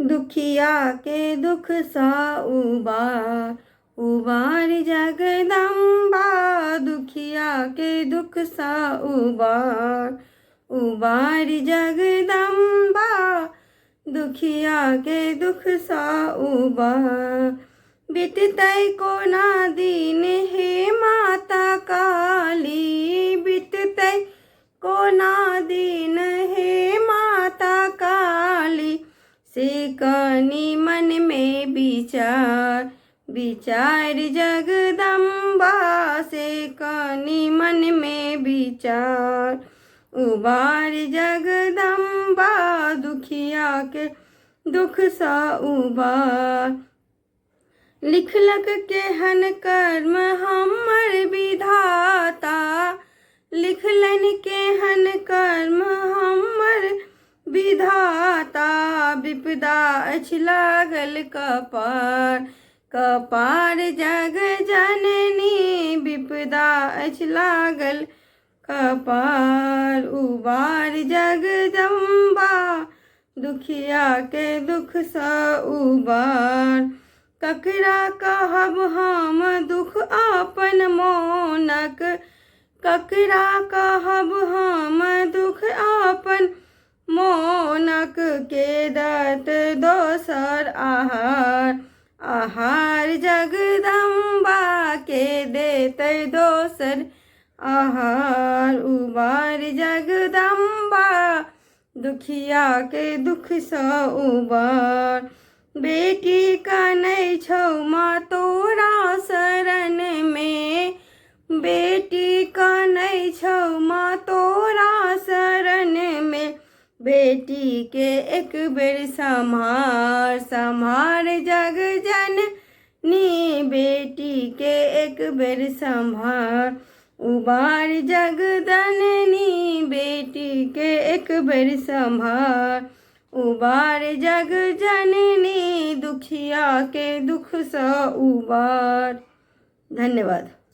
दुखिया के दुख सा उबार। उबार जगदम्बा दुखिया के दुख सा उबार। उबार जगदम्बा दुखिया के दुख सा उबार। बीततै कोना दिन हे माता काली। बीततै कोना दिन हे माता काली। से कनि मन में विचार। विचार जगदम्बा से कनि मन में विचार। उबार जगदम्बा दुखिया के दुख सा उबार। लिखलक केहन कर्म हमर विधाता। लिखलन केहन कर्म हमर विधाता। विपदा अछि लागल कपार। कपार जग जननी विपदा अछि लागल कपार। उबार जगदम्बा दुखिया के दुख सा उबार। ककरा कहब हम दुख अपन मोनक। ककरा कहब हम दुख अपन मोनक। के दत दोसर आहार। आहार जगदम्बा के देतै दोसर आहार। उबार जगदम्बा दुखिया के दुख सा उबार। बेटी कनै छौ माँ तोरा शरण में। बेटी कनै छौ माँ तोरा शरण में। बेटी के एक बेर सम्हार। सम्हार जग जननी बेटी के एक बेर सम्हार। उबार जगदननी बेटी के एक बेर सम्हार। उबार जग जननी दुखिया के दुख सा उबार। धन्यवाद।